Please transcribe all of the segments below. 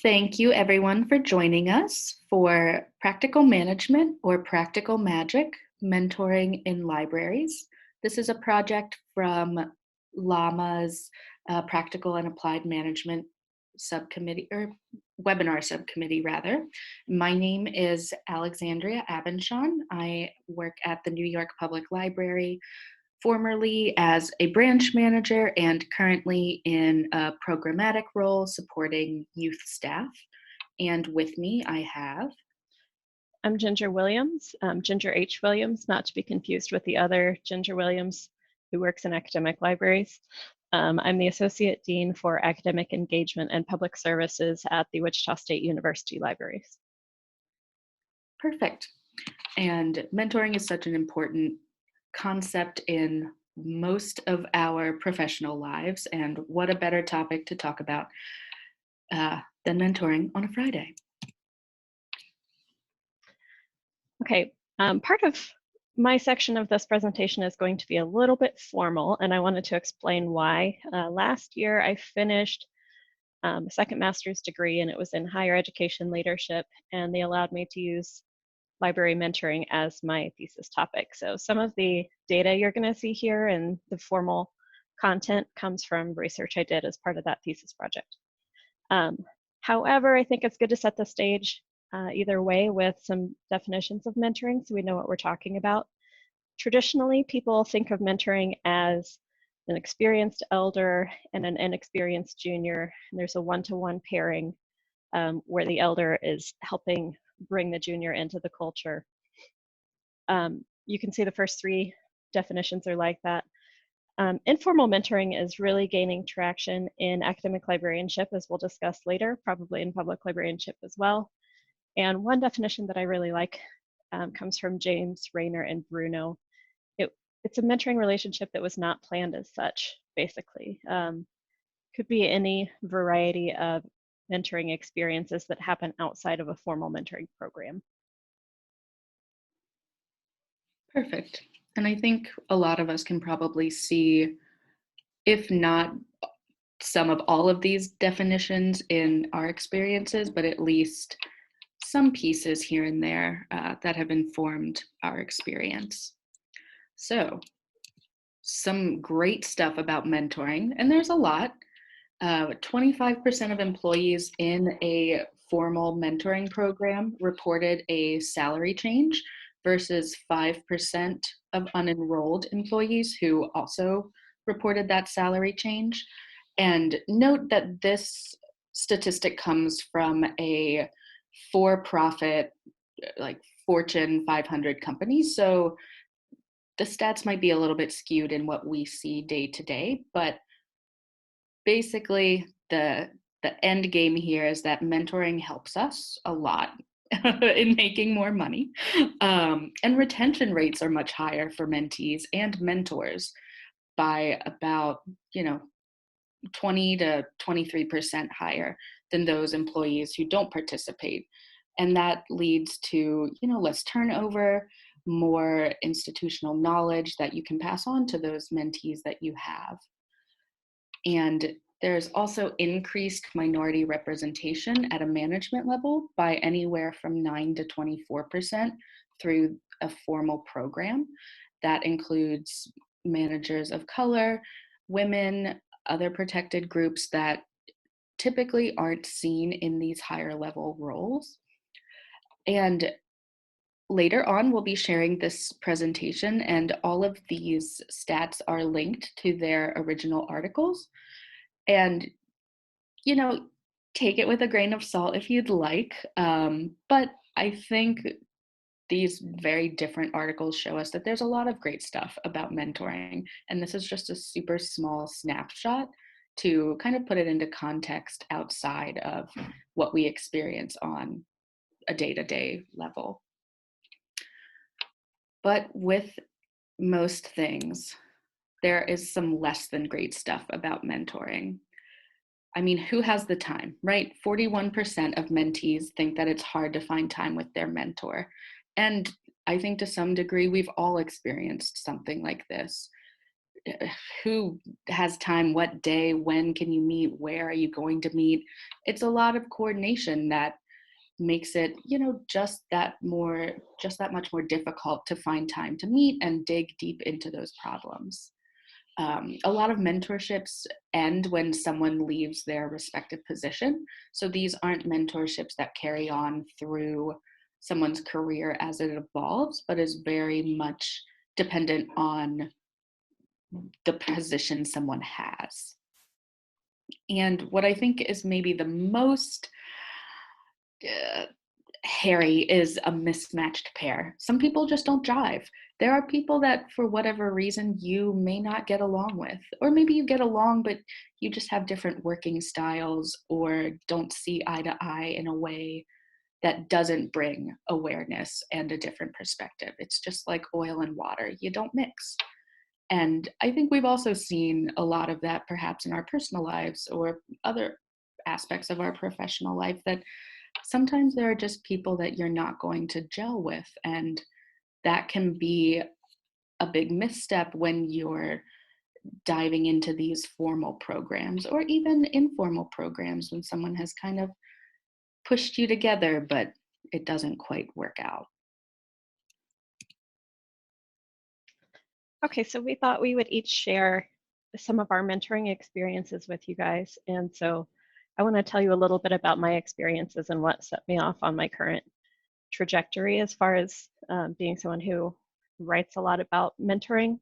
Thank you everyone for joining us for Practical Management or Practical Magic, Mentoring in Libraries. This is a project from LLAMA's Practical and Applied Management Subcommittee, or Webinar Subcommittee rather. My name is Alexandria Abenshon. I work at the New York Public Library, formerly as a branch manager and currently in a programmatic role supporting youth staff. And with me, I have... I'm Ginger Williams, Ginger H. Williams, not to be confused with the other Ginger Williams who works in academic libraries. I'm the Associate Dean for Academic Engagement and Public Services at the Wichita State University Libraries. Perfect. And mentoring is such an important concept in most of our professional lives, and what a better topic to talk about than mentoring on a Friday. Okay, part of my section of this presentation is going to be a little bit formal, and I wanted to explain why. Last year I finished a second master's degree, and it was in higher education leadership, and they allowed me to use library mentoring as my thesis topic. So some of the data you're going to see here and the formal content comes from research I did as part of that thesis project. However, I think it's good to set the stage either way with some definitions of mentoring so we know what we're talking about. Traditionally, people think of mentoring as an experienced elder and an inexperienced junior, and there's a one-to-one pairing where the elder is helping bring the junior into the culture. You can see the first three definitions are like that. Informal mentoring is really gaining traction in academic librarianship, as we'll discuss later, probably in public librarianship as well. And one definition that I really like comes from James, Rayner, and Bruno. It's a mentoring relationship that was not planned as such, basically. Could be any variety of mentoring experiences that happen outside of a formal mentoring program. Perfect. And I think a lot of us can probably see, if not some of all of these definitions in our experiences, but at least some pieces here and there that have informed our experience. So, some great stuff about mentoring, and there's a lot. 25% of employees in a formal mentoring program reported a salary change versus 5% of unenrolled employees who also reported that salary change. And note that this statistic comes from a for-profit, like Fortune 500 company. So the stats might be a little bit skewed in what we see day to day, but basically the end game here is that mentoring helps us a lot in making more money. And retention rates are much higher for mentees and mentors by about, 20 to 23% higher than those employees who don't participate. And that leads to, less turnover, more institutional knowledge that you can pass on to those mentees that you have. And there's also increased minority representation at a management level by anywhere from 9 to 24% through a formal program. That includes managers of color, women, other protected groups that typically aren't seen in these higher level roles. And later on, we'll be sharing this presentation, and all of these stats are linked to their original articles. And, take it with a grain of salt if you'd like. But I think these very different articles show us that there's a lot of great stuff about mentoring. And this is just a super small snapshot to kind of put it into context outside of what we experience on a day-to-day level. But with most things, there is some less than great stuff about mentoring. I mean, who has the time, right? 41% of mentees think that it's hard to find time with their mentor. And I think to some degree, we've all experienced something like this. who has time, what day, when can you meet, where are you going to meet. It's a lot of coordination that makes it, just that much more difficult to find time to meet and dig deep into those problems. A lot of mentorships end when someone leaves their respective position. So these aren't mentorships that carry on through someone's career as it evolves, but is very much dependent on the position someone has. And what I think is maybe the most hairy is a mismatched pair. Some people just don't jive. There are people that, for whatever reason, you may not get along with, or maybe you get along, but you just have different working styles or don't see eye to eye in a way that doesn't bring awareness and a different perspective. It's just like oil and water. You don't mix. And I think we've also seen a lot of that perhaps in our personal lives or other aspects of our professional life, that sometimes there are just people that you're not going to gel with. And that can be a big misstep when you're diving into these formal programs or even informal programs, when someone has kind of pushed you together, but it doesn't quite work out. Okay, so we thought we would each share some of our mentoring experiences with you guys. And so I want to tell you a little bit about my experiences and what set me off on my current trajectory as far as being someone who writes a lot about mentoring.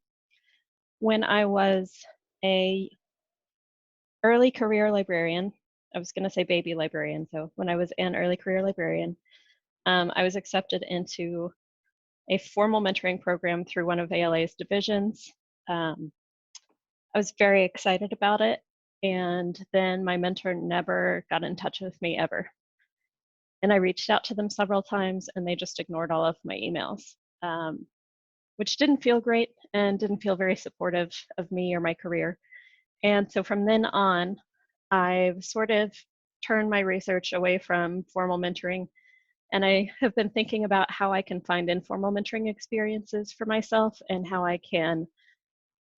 When I was a early career librarian, I was going to say baby librarian. So when I was an early career librarian, I was accepted into a formal mentoring program through one of ALA's divisions. I was very excited about it. And then my mentor never got in touch with me ever. And I reached out to them several times and they just ignored all of my emails, which didn't feel great and didn't feel very supportive of me or my career. And so from then on, I've sort of turned my research away from formal mentoring. And I have been thinking about how I can find informal mentoring experiences for myself and how I can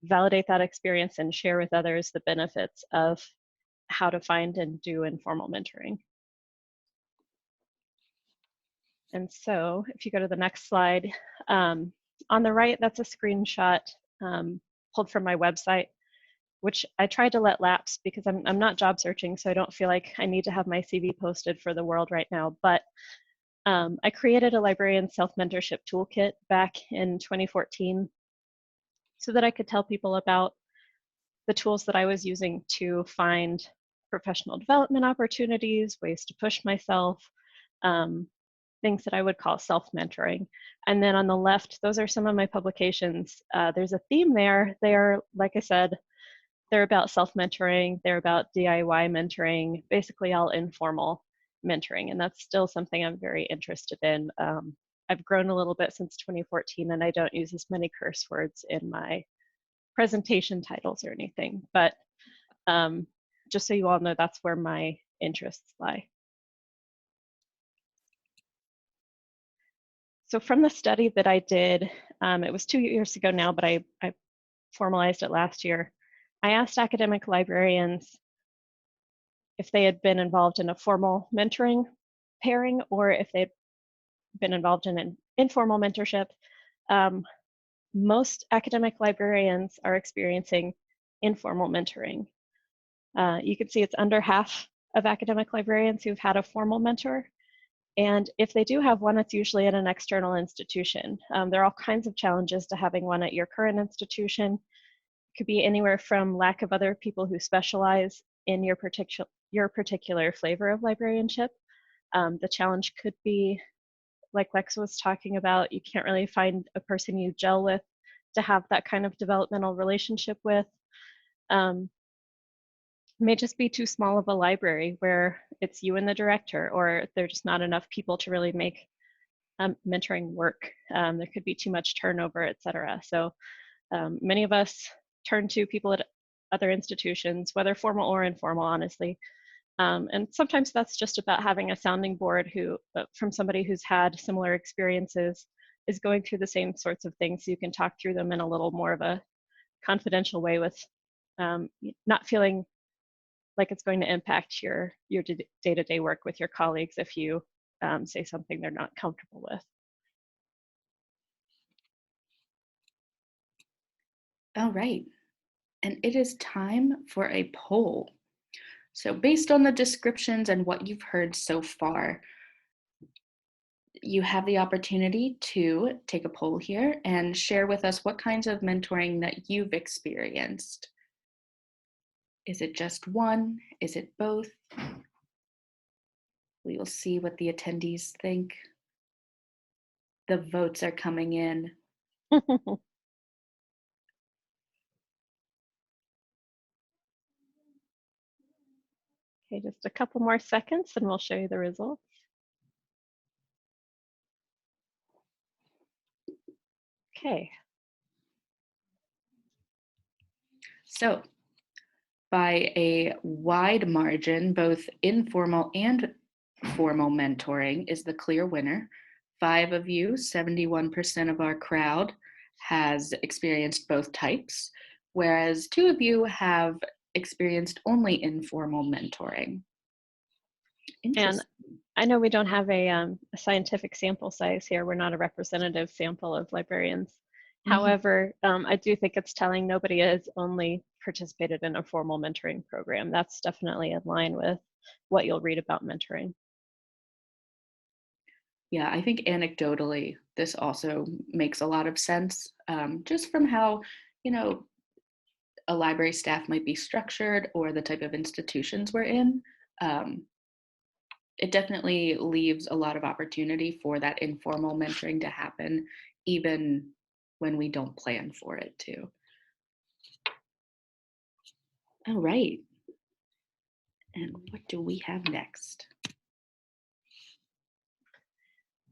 validate that experience and share with others the benefits of how to find and do informal mentoring. And so if you go to the next slide, on the right, that's a screenshot pulled from my website, which I tried to let lapse because I'm not job searching, so I don't feel like I need to have my CV posted for the world right now. But I created a librarian self-mentorship toolkit back in 2014 so that I could tell people about the tools that I was using to find professional development opportunities, ways to push myself, things that I would call self-mentoring. And then on the left, those are some of my publications. There's a theme there. They are, like I said, they're about self-mentoring, they're about DIY mentoring, basically all informal mentoring. And that's still something I'm very interested in. I've grown a little bit since 2014 and I don't use as many curse words in my presentation titles or anything, but just so you all know, that's where my interests lie. So from the study that I did, it was 2 years ago now, but I formalized it last year. I asked academic librarians if they had been involved in a formal mentoring pairing or if they'd been involved in an informal mentorship. Most academic librarians are experiencing informal mentoring. You can see it's under half of academic librarians who've had a formal mentor. And if they do have one, it's usually at an external institution. There are all kinds of challenges to having one at your current institution. It could be anywhere from lack of other people who specialize in your particular flavor of librarianship. The challenge could be, like Lex was talking about, you can't really find a person you gel with to have that kind of developmental relationship with. May just be too small of a library where it's you and the director, or there's just not enough people to really make mentoring work. There could be too much turnover, et cetera. So many of us turn to people at other institutions, whether formal or informal, honestly. And sometimes that's just about having a sounding board from somebody who's had similar experiences, is going through the same sorts of things, so you can talk through them in a little more of a confidential way with not feeling like it's going to impact your day-to-day work with your colleagues if you say something they're not comfortable with. All right, and it is time for a poll. So based on the descriptions and what you've heard so far, you have the opportunity to take a poll here and share with us what kinds of mentoring that you've experienced. Is it just one? Is it both? We will see what the attendees think. The votes are coming in. Okay, just a couple more seconds and we'll show you the results. Okay. So by a wide margin, both informal and formal mentoring is the clear winner. 5 of you, 71% of our crowd, has experienced both types, whereas 2 of you have experienced only informal mentoring. And I know we don't have a scientific sample size here. We're not a representative sample of librarians. However, I do think it's telling nobody has only participated in a formal mentoring program. That's definitely in line with what you'll read about mentoring. Yeah, I think anecdotally, this also makes a lot of sense, just from how, a library staff might be structured or the type of institutions we're in. It definitely leaves a lot of opportunity for that informal mentoring to happen, even when we don't plan for it to. All right. And what do we have next?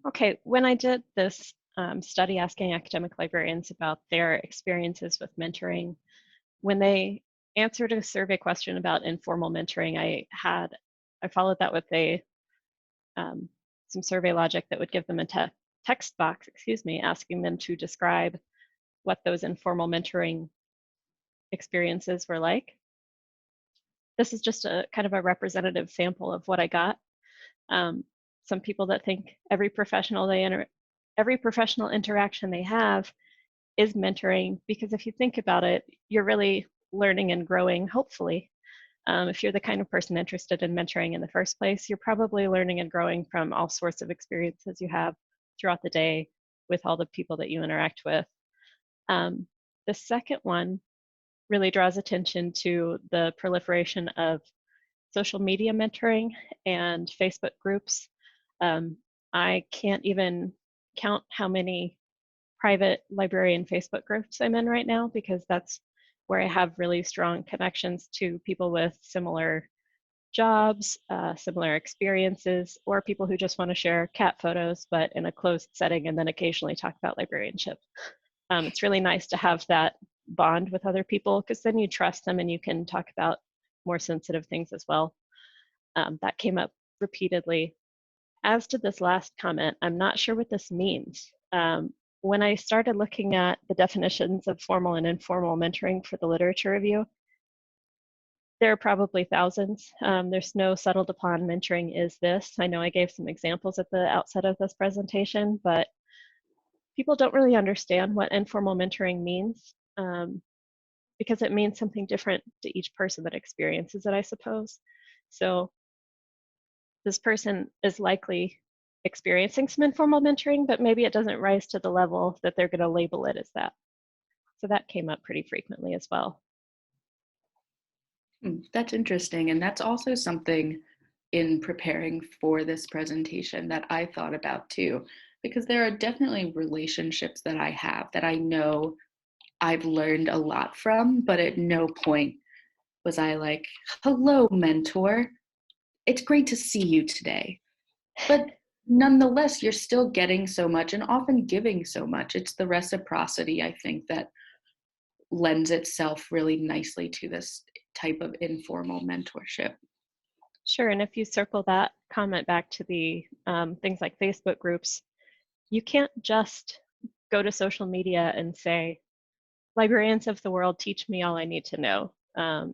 Okay, when I did this study asking academic librarians about their experiences with mentoring, when they answered a survey question about informal mentoring, I followed that with some survey logic that would give them a text box, asking them to describe what those informal mentoring experiences were like. This is just a kind of a representative sample of what I got. Some people that think every professional interaction they have is mentoring, because if you think about it, you're really learning and growing, hopefully. If you're the kind of person interested in mentoring in the first place, you're probably learning and growing from all sorts of experiences you have throughout the day with all the people that you interact with. The second one really draws attention to the proliferation of social media mentoring and Facebook groups. I can't even count how many private librarian Facebook groups I'm in right now, because that's where I have really strong connections to people with similar jobs, similar experiences, or people who just want to share cat photos, but in a closed setting, and then occasionally talk about librarianship. It's really nice to have that bond with other people, because then you trust them and you can talk about more sensitive things as well. That came up repeatedly. As to this last comment, I'm not sure what this means. When I started looking at the definitions of formal and informal mentoring for the literature review, there are probably thousands. There's no settled upon mentoring is this. I know I gave some examples at the outset of this presentation, but people don't really understand what informal mentoring means, because it means something different to each person that experiences it, I suppose. So this person is likely experiencing some informal mentoring, but maybe it doesn't rise to the level that they're going to label it as that. So that came up pretty frequently as well. That's interesting. And that's also something in preparing for this presentation that I thought about too, because there are definitely relationships that I have that I know I've learned a lot from, but at no point was I like, hello, mentor. It's great to see you today. But nonetheless, you're still getting so much and often giving so much. It's the reciprocity, I think, that lends itself really nicely to this type of informal mentorship. Sure, and if you circle that comment back to the things like Facebook groups, you can't just go to social media and say, librarians of the world teach me all I need to know.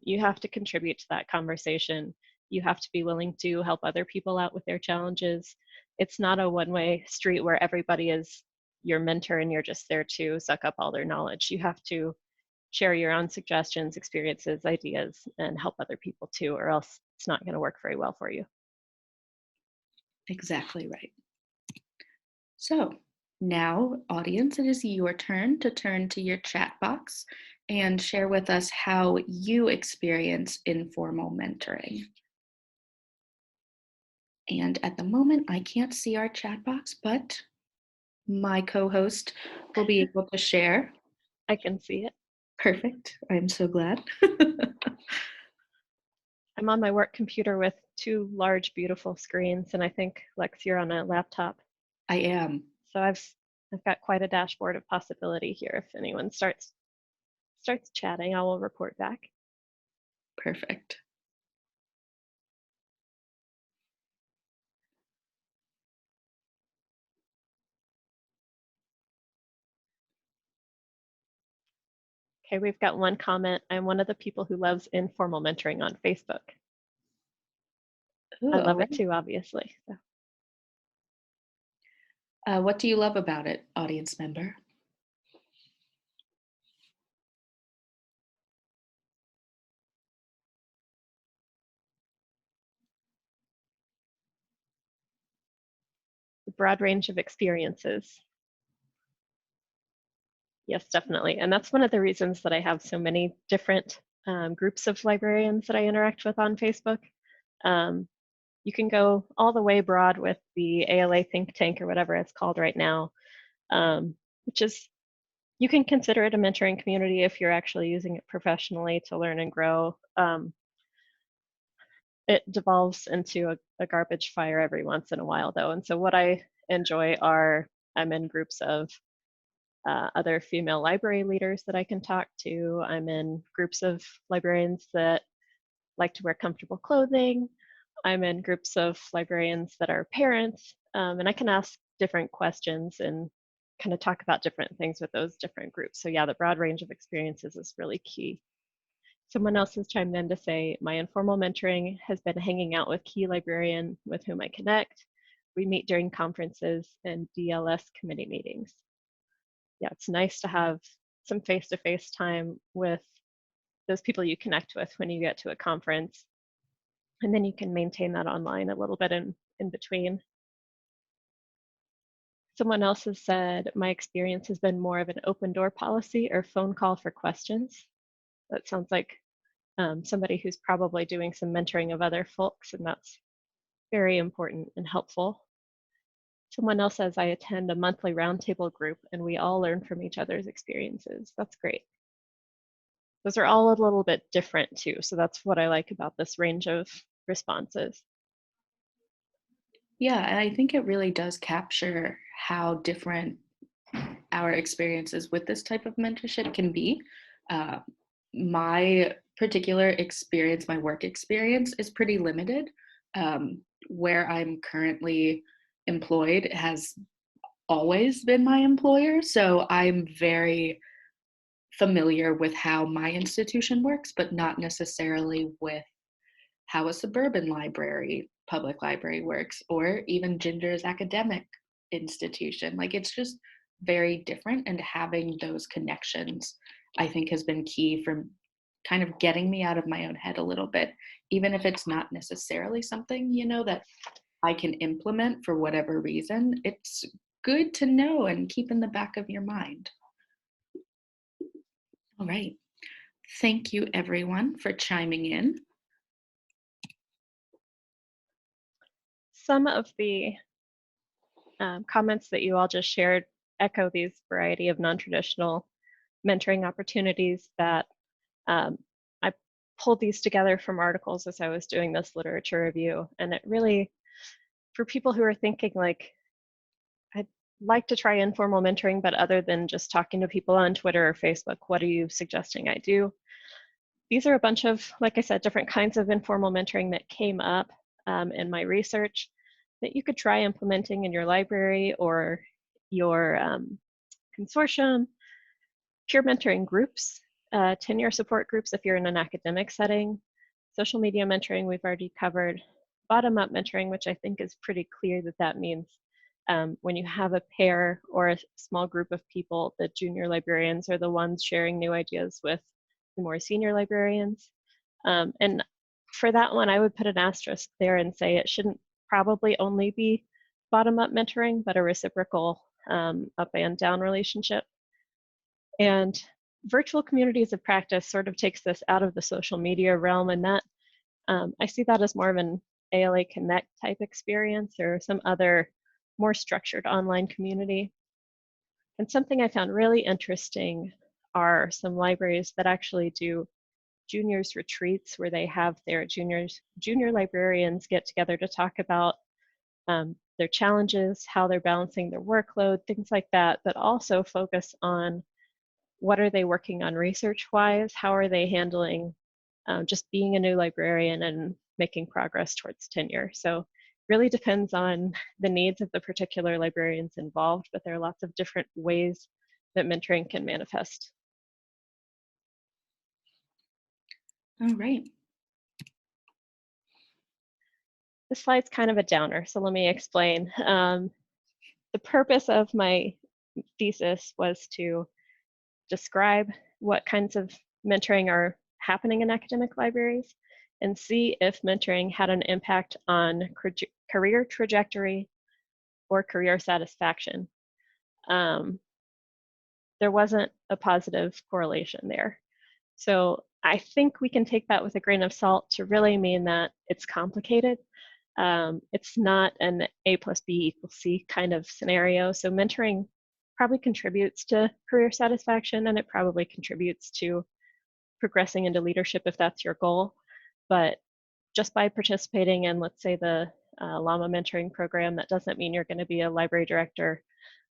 You have to contribute to that conversation. You have to be willing to help other people out with their challenges. It's not a one-way street where everybody is your mentor and you're just there to suck up all their knowledge. You have to share your own suggestions, experiences, ideas, and help other people too, or else it's not going to work very well for you. Exactly right. So now, audience, it is your turn to turn to your chat box and share with us how you experience informal mentoring. And at the moment, I can't see our chat box, but my co-host will be able to share. I can see it. Perfect. I'm so glad. I'm on my work computer with two large, beautiful screens, and I think, Lex, you're on a laptop. I am. So I've got quite a dashboard of possibility here. If anyone starts chatting, I will report back. Perfect. Okay, we've got one comment. I'm one of the people who loves informal mentoring on Facebook. Ooh, I love right. it too, obviously. So. What do you love about it, audience member? The broad range of experiences. Yes, definitely. And that's one of the reasons that I have so many different groups of librarians that I interact with on Facebook. You can go all the way broad with the ALA think tank or whatever it's called right now, which is, you can consider it a mentoring community if you're actually using it professionally to learn and grow. It devolves into a garbage fire every once in a while, though. And so what I enjoy are, I'm in groups of other female library leaders that I can talk to. I'm in groups of librarians that like to wear comfortable clothing. I'm in groups of librarians that are parents, and I can ask different questions and kind of talk about different things with those different groups. So yeah, the broad range of experiences is really key. Someone else has chimed in to say, my informal mentoring has been hanging out with key librarian with whom I connect. We meet during conferences and DLS committee meetings. Yeah, it's nice to have some face-to-face time with those people you connect with when you get to a conference. And then you can maintain that online a little bit in between. Someone else has said, my experience has been more of an open door policy or phone call for questions. That sounds like somebody who's probably doing some mentoring of other folks, and that's very important and helpful. Someone else says, I attend a monthly roundtable group and we all learn from each other's experiences. That's great. Those are all a little bit different too. So that's what I like about this range of responses. Yeah, and I think it really does capture how different our experiences with this type of mentorship can be. My particular experience, my work experience, is pretty limited. Where I'm currently employed has always been my employer, so I'm very familiar with how my institution works, but not necessarily with how a suburban library, public library works, or even Ginger's academic institution. Like, it's just very different, and having those connections, I think, has been key for kind of getting me out of my own head a little bit, even if it's not necessarily something, that I can implement for whatever reason. It's good to know and keep in the back of your mind. All right. Thank you, everyone, for chiming in. Some of the comments that you all just shared echo these variety of non-traditional mentoring opportunities that I pulled these together from articles as I was doing this literature review. And it really, for people who are thinking like, I'd like to try informal mentoring, but other than just talking to people on Twitter or Facebook, what are you suggesting I do? These are a bunch of, like I said, different kinds of informal mentoring that came up in my research that you could try implementing in your library or your consortium. peer mentoring groups, tenure support groups if you're in an academic setting, social media mentoring we've already covered, bottom-up mentoring, which I think is pretty clear that that means when you have a pair or a small group of people, the junior librarians are the ones sharing new ideas with the more senior librarians. And for that one, I would put an asterisk there and say it shouldn't probably only be bottom-up mentoring, but a reciprocal up and down relationship. And virtual communities of practice sort of takes this out of the social media realm, and that I see that as more of an ALA Connect type experience or some other more structured online community. And something I found really interesting are some libraries that actually do juniors retreats where they have their junior librarians get together to talk about their challenges, how they're balancing their workload, things like that, but also focus on what are they working on research-wise, how are they handling just being a new librarian and making progress towards tenure. So really depends on the needs of the particular librarians involved, but there are lots of different ways that mentoring can manifest. All right. This slide's kind of a downer, so let me explain. The purpose of my thesis was to describe what kinds of mentoring are happening in academic libraries and see if mentoring had an impact on career trajectory or career satisfaction. There wasn't a positive correlation there. So I think we can take that with a grain of salt to really mean that it's complicated. It's not an A plus B equals C kind of scenario. So mentoring probably contributes to career satisfaction, and it probably contributes to progressing into leadership if that's your goal. But just by participating in, let's say, the LLAMA mentoring program, that doesn't mean you're going to be a library director,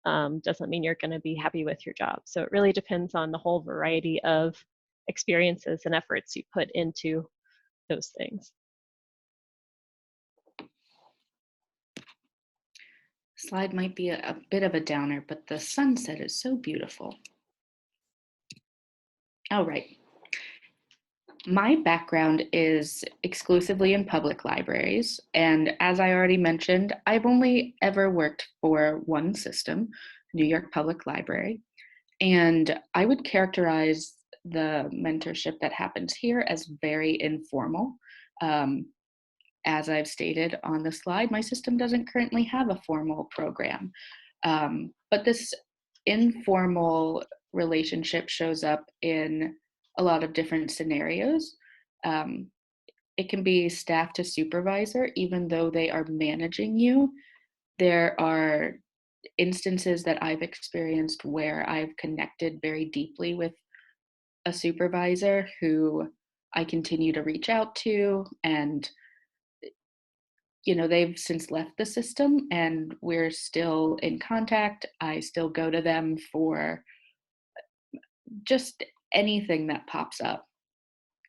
doesn't mean you're going to be happy with your job. So it really depends on the whole variety of experiences and efforts you put into those things. Slide might be a bit of a downer, but the sunset is so beautiful. All right. My background is exclusively in public libraries, and as I already mentioned, I've only ever worked for one system, New York Public Library, and I would characterize the mentorship that happens here as very informal. As I've stated on the slide, my system doesn't currently have a formal program, but this informal relationship shows up in a lot of different scenarios. Um, it can be staff to supervisor, even though they are managing you. There are instances that I've experienced where I've connected very deeply with a supervisor who I continue to reach out to, and they've since left the system and we're still in contact. I still go to them for just anything that pops up.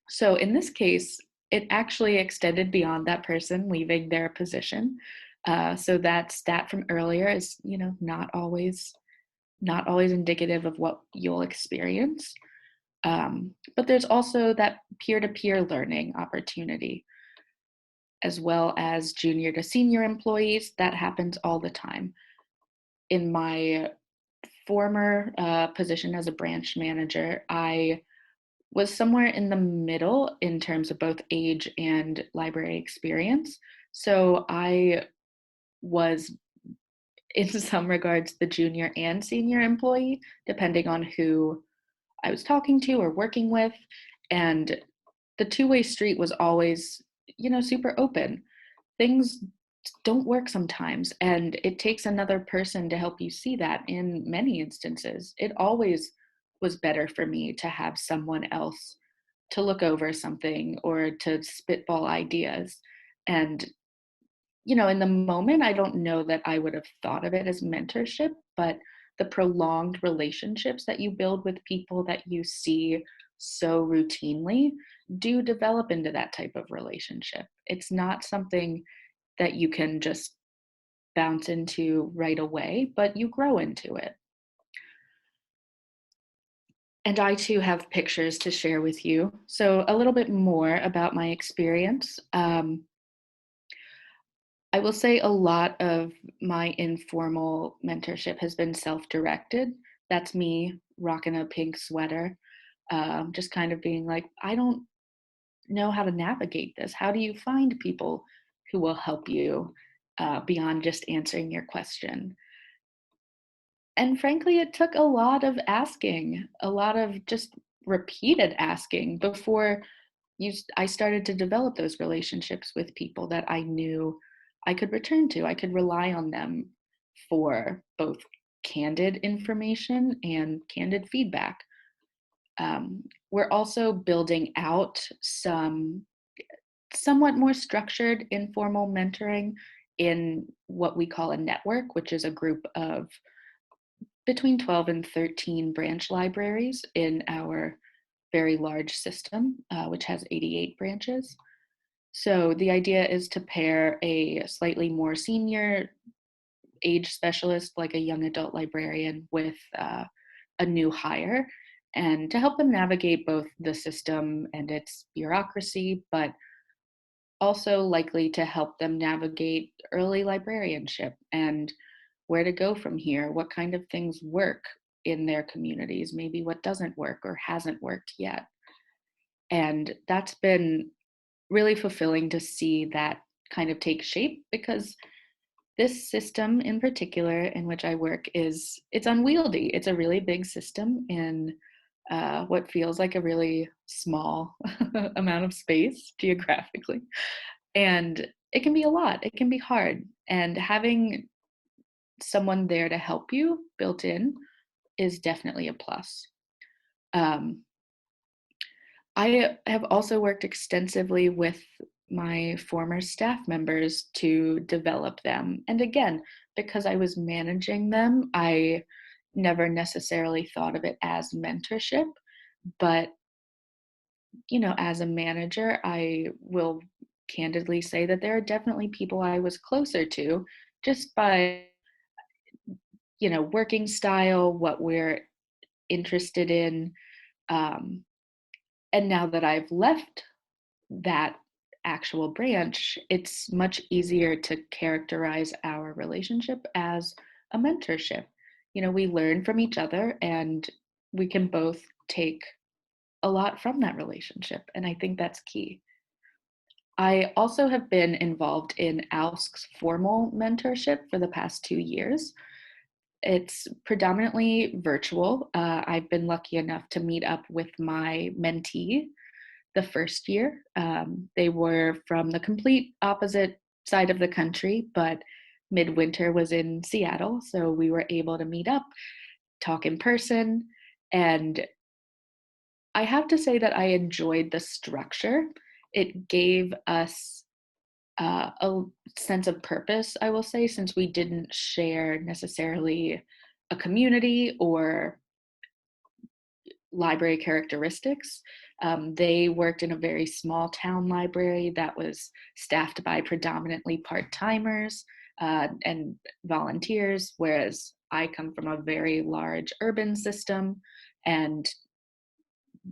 So in this case, it actually extended beyond that person leaving their position. So that stat from earlier is, not always indicative of what you'll experience. But there's also that peer-to-peer learning opportunity, as well as junior to senior employees. That happens all the time. In my former position as a branch manager, I was somewhere in the middle in terms of both age and library experience. So I was, in some regards, the junior and senior employee, depending on who I was talking to or working with. And the two-way street was always, super open. Things don't work sometimes, and it takes another person to help you see that in many instances. It always was better for me to have someone else to look over something or to spitball ideas. And, in the moment, I don't know that I would have thought of it as mentorship, but the prolonged relationships that you build with people that you see so routinely do develop into that type of relationship. It's not something that you can just bounce into right away, but you grow into it. And I too have pictures to share with you. So a little bit more about my experience. I will say a lot of my informal mentorship has been self-directed. That's me rocking a pink sweater, just kind of being like, I don't know how to navigate this. How do you find people who will help you beyond just answering your question? And frankly, it took a lot of asking, a lot of just repeated asking before I started to develop those relationships with people that I knew I could return to. I could rely on them for both candid information and candid feedback. We're also building out some somewhat more structured informal mentoring in what we call a network, which is a group of between 12 and 13 branch libraries in our very large system, which has 88 branches. So the idea is to pair a slightly more senior age specialist, like a young adult librarian, with a new hire, and to help them navigate both the system and its bureaucracy, but also likely to help them navigate early librarianship and where to go from here, what kind of things work in their communities, maybe what doesn't work or hasn't worked yet. And that's been really fulfilling to see that kind of take shape, because this system in particular in which I work it's unwieldy. It's a really big system in what feels like a really small amount of space geographically. And it can be a lot, it can be hard. And having someone there to help you built in is definitely a plus. Um, I have also worked extensively with my former staff members to develop them. And again, because I was managing them, I never necessarily thought of it as mentorship. But, as a manager, I will candidly say that there are definitely people I was closer to just by, working style, what we're interested in. Um, and now that I've left that actual branch, it's much easier to characterize our relationship as a mentorship. We learn from each other and we can both take a lot from that relationship. And I think that's key. I also have been involved in ALSC's formal mentorship for the past 2 years. It's predominantly virtual. I've been lucky enough to meet up with my mentee the first year. They were from the complete opposite side of the country, but midwinter was in Seattle. So we were able to meet up, talk in person. And I have to say that I enjoyed the structure. It gave us a sense of purpose, I will say, since we didn't share necessarily a community or library characteristics. They worked in a very small town library that was staffed by predominantly part-timers and volunteers, whereas I come from a very large urban system, and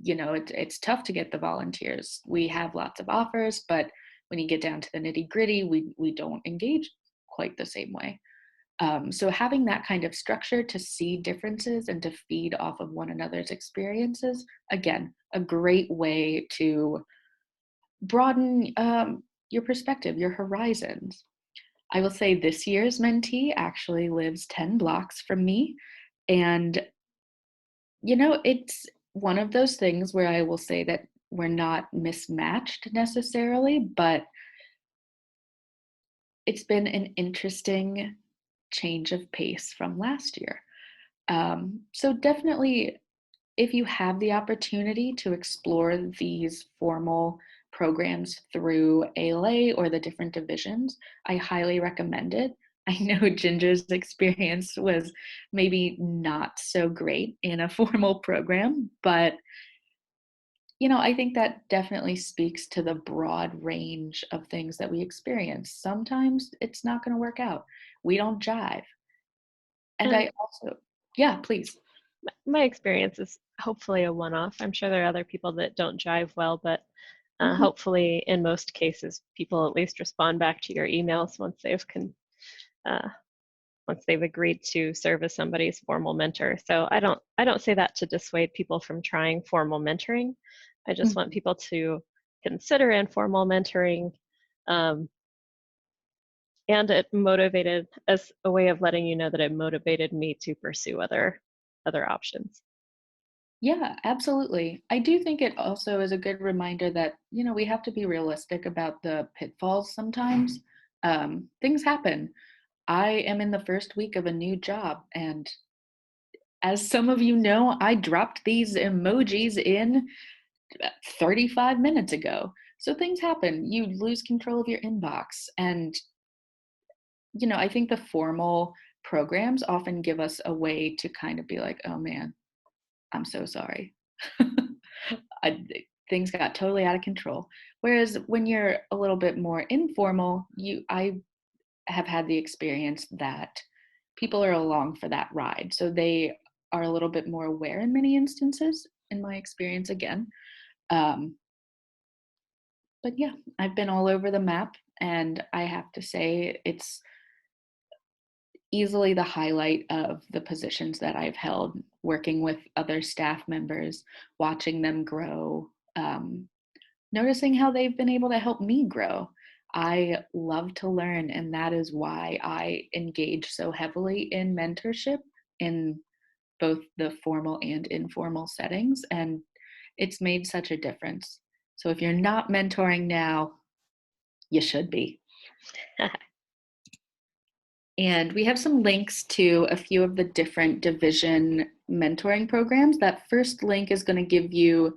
it's tough to get the volunteers. We have lots of offers, but when you get down to the nitty-gritty, we don't engage quite the same way. So having that kind of structure to see differences and to feed off of one another's experiences, again, a great way to broaden your perspective, your horizons. I will say this year's mentee actually lives 10 blocks from me. And, it's one of those things where I will say that we're not mismatched necessarily, but it's been an interesting change of pace from last year. So definitely, if you have the opportunity to explore these formal programs through ALA or the different divisions, I highly recommend it. I know Ginger's experience was maybe not so great in a formal program, but I think that definitely speaks to the broad range of things that we experience. Sometimes it's not going to work out. We don't jive. And And I also, yeah, please. my experience is hopefully a one-off. I'm sure there are other people that don't jive well, but Mhm. hopefully in most cases, people at least respond back to your emails once they've agreed to serve as somebody's formal mentor. So I don't say that to dissuade people from trying formal mentoring. I just want Mhm. people to consider informal mentoring, um, and it motivated as a way of letting you know that it motivated me to pursue other options. Yeah, absolutely. I do think it also is a good reminder that, we have to be realistic about the pitfalls sometimes. Things happen. I am in the first week of a new job, and as some of you know, I dropped these emojis in 35 minutes ago. So things happen. You lose control of your inbox. And, I think the formal programs often give us a way to kind of be like, oh man, I'm so sorry. I, things got totally out of control. Whereas when you're a little bit more informal, I have had the experience that people are along for that ride. So they are a little bit more aware in many instances, in my experience again. Um, but yeah, I've been all over the map, and I have to say it's easily the highlight of the positions that I've held, working with other staff members, watching them grow, noticing how they've been able to help me grow. I love to learn, and that is why I engage so heavily in mentorship in both the formal and informal settings. And it's made such a difference. So if you're not mentoring now, you should be. And we have some links to a few of the different division mentoring programs. That first link is going to give you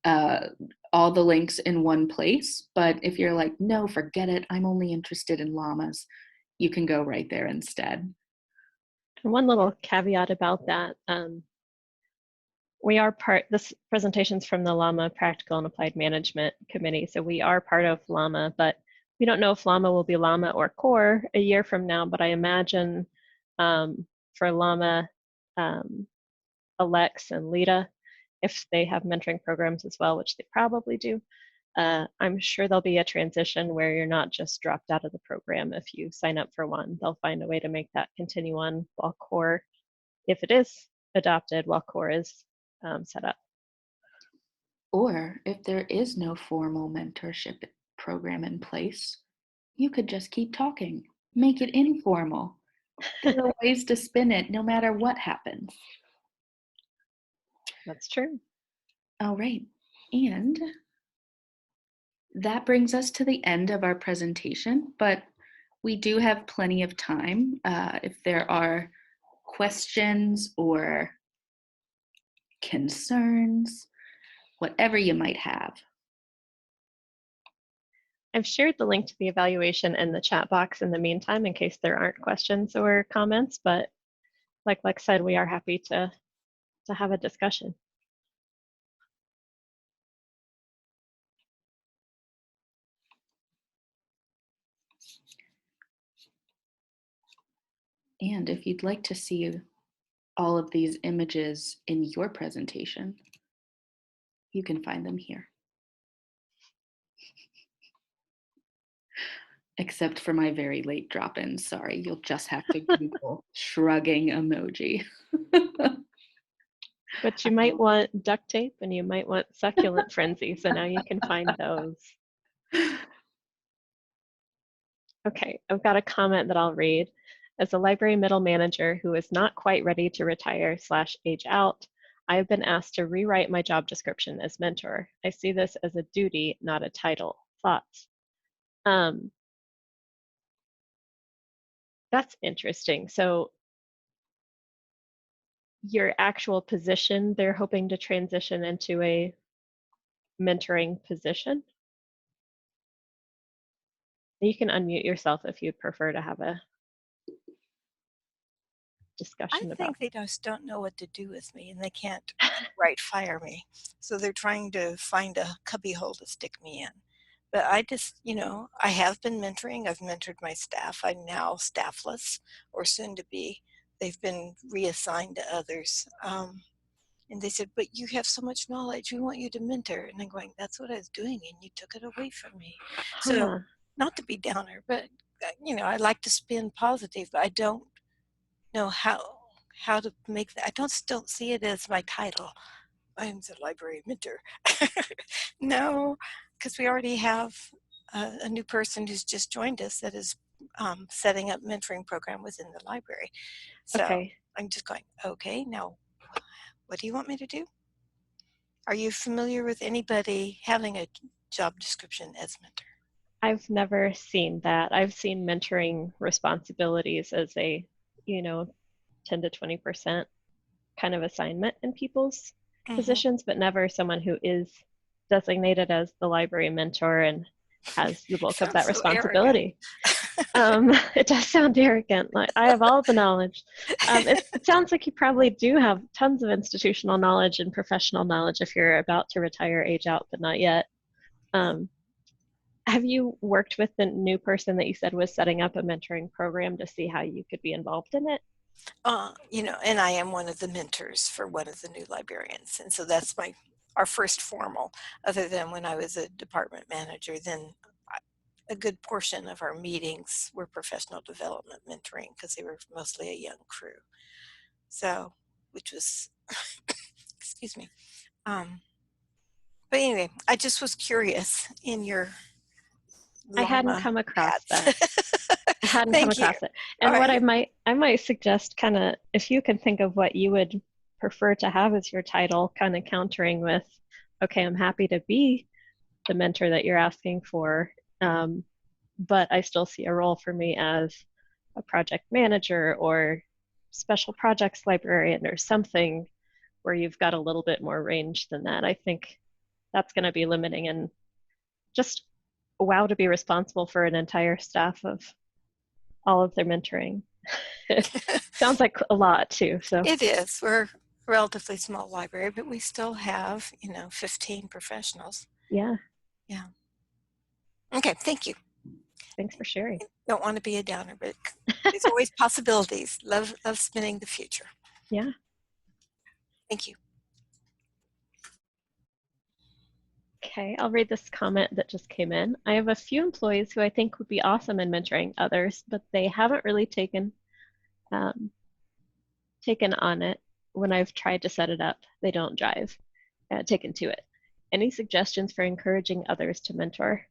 uh, all the links in one place. But if you're like, no, forget it, I'm only interested in llamas, you can go right there instead. And one little caveat about that, this presentation's from the LLAMA Practical and Applied Management Committee, so we are part of LLAMA, but we don't know if LLAMA will be LLAMA or core a year from now, but I imagine for LLAMA, Alex and Lita, if they have mentoring programs as well, which they probably do, I'm sure there'll be a transition where you're not just dropped out of the program if you sign up for one. They'll find a way to make that continue on while core, if it is adopted, while core is set up. Or if there is no formal mentorship program in place, you could just keep talking, make it informal. There are ways to spin it no matter what happens. That's true. All right. And that brings us to the end of our presentation, but we do have plenty of time if there are questions or concerns, whatever you might have. I've shared the link to the evaluation in the chat box in the meantime in case there aren't questions or comments, but like Lex said, we are happy to have a discussion. And if you'd like to see all of these images in your presentation, you can find them here. Except for my very late drop-ins. Sorry, you'll just have to Google shrugging emoji. But you might want duct tape and you might want succulent frenzy, so now you can find those. Okay, I've got a comment that I'll read. As a library middle manager who is not quite ready to retire / age out, I have been asked to rewrite my job description as mentor. I see this as a duty, not a title. Thoughts? That's interesting. So your actual position, they're hoping to transition into a mentoring position. You can unmute yourself if you'd prefer to have a I discussion about. think they just don't know what to do with me and they can't outright fire me. So they're trying to find a cubbyhole to stick me in. But I just, I have been mentoring. I've mentored my staff. I'm now staffless or soon to be. They've been reassigned to others. And they said, but you have so much knowledge, we want you to mentor. And I'm going, that's what I was doing, and you took it away from me. So, Huh. not to be downer, but I like to spin positive, but I don't know how to make that. I don't see it as my title. I'm the library mentor. No, because we already have a new person who's just joined us that is setting up mentoring program within the library. So Okay. I'm just going, okay, now what do you want me to do? Are you familiar with anybody having a job description as mentor? I've never seen that. I've seen mentoring responsibilities as a, you know, 10 to 20% kind of assignment in people's Mm-hmm. positions, but never someone who is designated as the library mentor and has the bulk of Sounds that so arrogant. responsibility. It does sound arrogant. Like I have all the knowledge. It sounds like you probably do have tons of institutional knowledge and professional knowledge if you're about to retire, age out, but not yet. Um, have you worked with the new person that you said was setting up a mentoring program to see how you could be involved in it? And I am one of the mentors for one of the new librarians, and so that's our first formal. Other than when I was a department manager, then a good portion of our meetings were professional development mentoring because they were mostly a young crew. So, which was, excuse me. Um, but anyway, I just was curious in your I hadn't llama come across hats. that. I hadn't come Thank you. across it. All And what right. I might suggest kind of if you can think of what you would prefer to have as your title, kind of countering with, okay, I'm happy to be the mentor that you're asking for, but I still see a role for me as a project manager or special projects librarian or something where you've got a little bit more range than that. I think that's going to be limiting and just wow to be responsible for an entire staff of all of their mentoring. Sounds like a lot too. So It is. We're a relatively small library, but we still have, 15 professionals. yeah, Yeah. Okay, thank you. thanks for sharing. Don't want to be a downer, but there's always possibilities. Love spinning the future. Yeah. Thank you. Okay, I'll read this comment that just came in. I have a few employees who I think would be awesome in mentoring others, but they haven't really um, taken on it. When I've tried to set it up, they don't drive, taken to it. Any suggestions for encouraging others to mentor?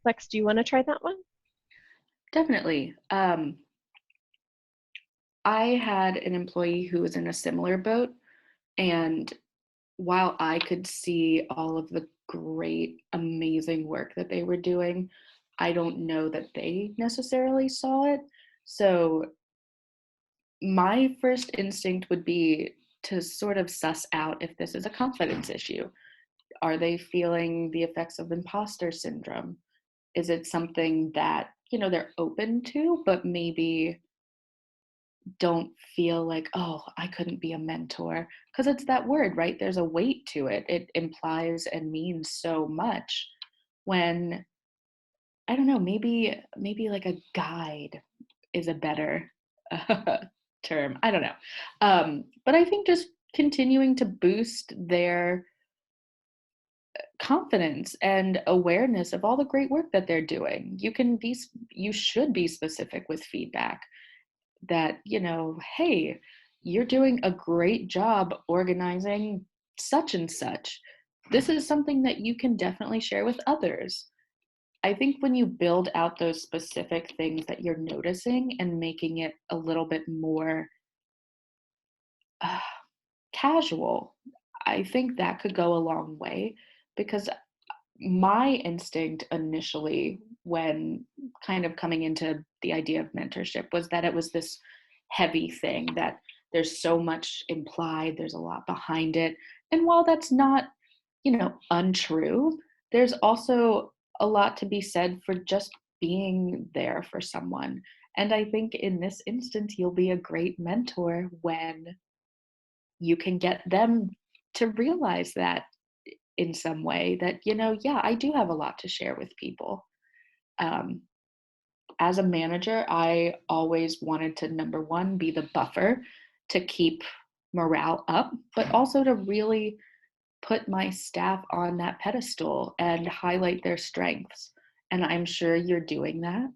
Lex, do you want to try that one? Definitely. I had an employee who was in a similar boat, and while I could see all of the great, amazing work that they were doing, I don't know that they necessarily saw it. So my first instinct would be to sort of suss out if this is a confidence issue. Are they feeling the effects of imposter syndrome? Is it something that, they're open to, but maybe don't feel like, oh, I couldn't be a mentor? Because it's that word, right? There's a weight to it. It implies and means so much when, I don't know, maybe like a guide is a better term. I don't know. But I think just continuing to boost their confidence and awareness of all the great work that they're doing. You should be specific with feedback that, hey, you're doing a great job organizing such and such. This is something that you can definitely share with others. I think when you build out those specific things that you're noticing and making it a little bit more uh, casual, I think that could go a long way, because my instinct initially when kind of coming into the idea of mentorship was that it was this heavy thing, that there's so much implied, there's a lot behind it. And while that's not, untrue, there's also a lot to be said for just being there for someone. And I think in this instance, you'll be a great mentor when you can get them to realize that in some way, that, yeah, I do have a lot to share with people. Um, as a manager, I always wanted to, number one, be the buffer to keep morale up, but also to really put my staff on that pedestal and highlight their strengths. And I'm sure you're doing that.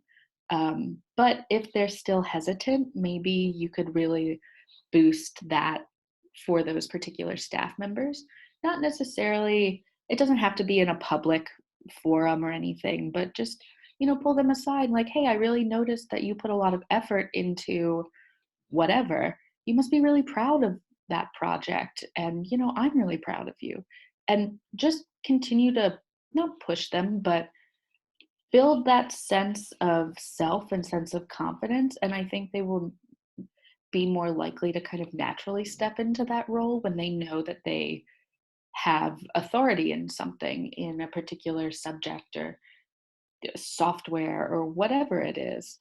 But if they're still hesitant, maybe you could really boost that for those particular staff members. Not necessarily, it doesn't have to be in a public forum or anything, but just, pull them aside like, hey, I really noticed that you put a lot of effort into whatever. You must be really proud of that project. And, I'm really proud of you. And just continue to not push them, but build that sense of self and sense of confidence. And I think they will be more likely to kind of naturally step into that role when they know that they have authority in something, in a particular subject or software or whatever it is.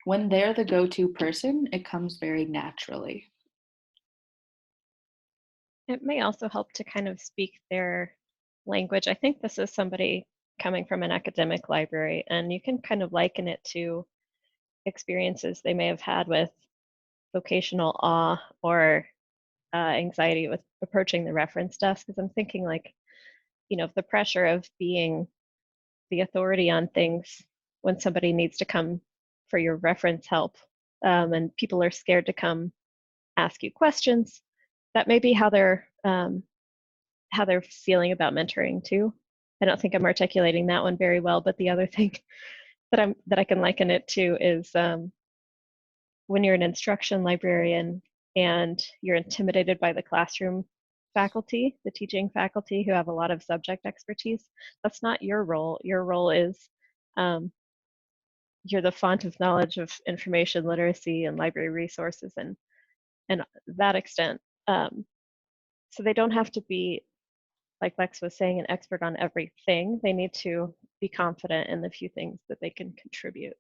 When they're the go-to person, it comes very naturally. It may also help to kind of speak their language. I think this is somebody coming from an academic library, and you can kind of liken it to experiences they may have had with vocational awe or anxiety with approaching the reference desk. Because I'm thinking, like, the pressure of being the authority on things when somebody needs to come for your reference help, and people are scared to come ask you questions. That may be how they're feeling about mentoring too. I don't think I'm articulating that one very well, but the other thing that I can liken it to is when you're an instruction librarian and you're intimidated by the classroom faculty, the teaching faculty who have a lot of subject expertise. That's not your role. Your role is you're the font of knowledge of information literacy and library resources and that extent. So they don't have to be, like Lex was saying, an expert on everything. They need to be confident in the few things that they can contribute.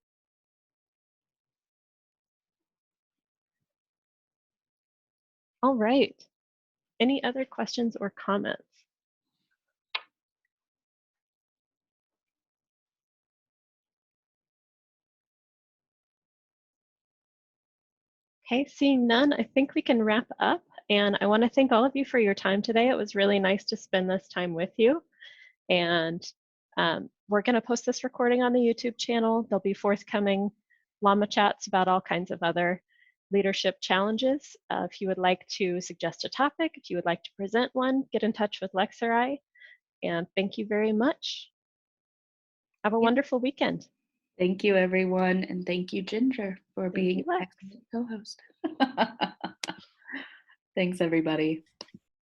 All right. Any other questions or comments? Okay, seeing none, I think we can wrap up. And I want to thank all of you for your time today. It was really nice to spend this time with you. And we're going to post this recording on the YouTube channel. There'll be forthcoming LLAMA chats about all kinds of other leadership challenges. If you would like to suggest a topic, if you would like to present one, get in touch with Lex or I. And thank you very much. Have a wonderful weekend. Thank you, everyone. And thank you, Ginger, for being an excellent co-host. Thanks, everybody.